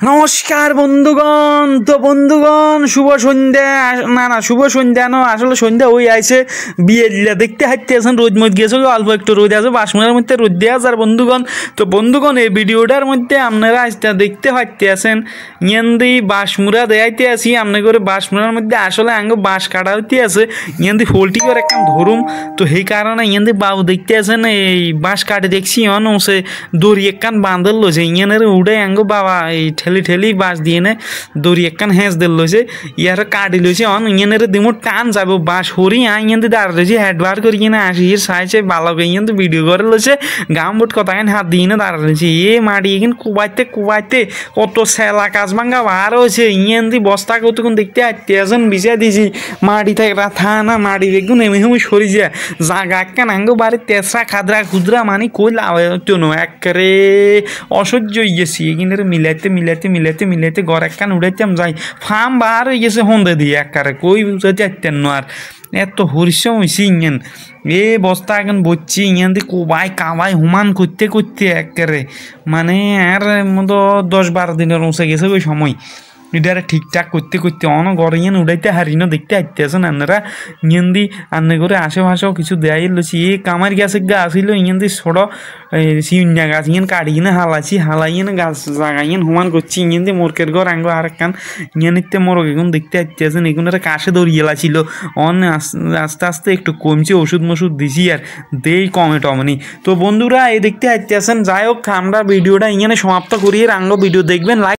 নমস্কার বন্ধুগণ। তো বন্ধুগণ শুভ সন্ধ্যা, না শুভ সন্ধ্যা না, আসলে সন্ধ্যা ওই আইসে বিয়ে দিলা দেখতে হাঁটতে আছেন। রোদ মধ্যে গিয়েছে, অল্প একটু রোদ আছে, বাসমুড়ার মধ্যে রোদ দেওয়া আছে। আর বন্ধুগণ, তো বন্ধুগণ এই ভিডিওটার মধ্যে আপনারা আজটা দেখতে হাঁটতে আছেন ইয়েন্দি বাসমুড়া দেখাইতে আসি। আপনি করে বাসমুড়ার মধ্যে আসলে আঙ্গ বাঁশ কাটা হইতে আছে, ইয়েন্দি ফোলটি করে একটা ধরুম। তো সেই কারণে ইয়েন্দি বাবু দেখতে আছেন এই বাঁশ কাটে দেখছি অন সে দড়ি একখান বাঁধল লইছে ইয়েনের উড়ে আঙ্গ বাবা এই ঠেলি ঠেলি বাঁশ দিয়ে নে দড়ি একখান হেঁচ দিল লইছে, ইয়ার কাটি লইছে অন ইয়েনের দিমো টান যাবো বাঁশ হরি ইয়েন্দি দাঁড় রয়েছে হেড বার করি কিনা আসি সাইছে ভালোকে ইয়েন্দি ভিডিও করে লইছে গাম বুট কথা হাত দিয়ে না দাঁড়া রয়েছে এ মাটি এখানে কুবাইতে কুবাইতে কত সেলা কাজ ভাঙ্গা বার হয়েছে। ইয়েন্দি বস্তা কতক্ষণ দেখতে আসতে আসেন বিছিয়ে দিছি মাটি থেকে রাথা না মাটি দেখুন এমনি হুমি সরি যায় জাগা একখান আঙ্গ বাড়ির তেসরা খাদরা খুদরা মানে কই লাভ একেবারে অসহ্য হয়ে গেছি। এখানে মিলাইতে মিলাইতে মিলাইতে মিলাইতে ঘর একখান উড়াইতাম যাই ফার্ম বার হয়ে গেছে সন্ধে দিয়ে একেবারে কই বুঝাতে আসতেন না। আর এত হরিশ্রম হয়েছি ইঞ্জেন এ বস্তা এখন বসছি ইঞ্জান দিয়ে কোবাই কাবাই হুমান করতে করতে একেবারে মানে আর মতো 10-12 দিনের উঁচে গেছে ওই সময়। এটা ঠিকঠাক করতে করতে অন ঘর ইয়ান উড়াইতে হারি না দেখতে হাঁটতে আসেন আপনারা ইয়েন দি আন্নে করে আশেপাশেও কিছু দেয়াই লছি এ কামার গাছের গা আসিল ইয়েন দি ছোট সিউন্যা গাছ ইয়েন কাটি কিনে হালাইছি হালাইয়েন গাছ জাগাইয়েন হুমান করছি ইয়েন দি মোরকের ঘর আঙ্গ আর একখান ইয়েনিতে মোরগ এখন দেখতে হাঁটতে আসেন এগুলো কাশে দৌড়িয়ে ছিল অন আস্তে আস্তে একটু কমছে ওষুধ মষুধ দিছি আর দেই কমে টমনি। তো বন্ধুরা এই দেখতে হাঁটতে আসেন যাই হোক আমরা ভিডিওটা ইয়েনে সমাপ্ত করিয়ে আঙ্গ ভিডিও দেখবেন লাইক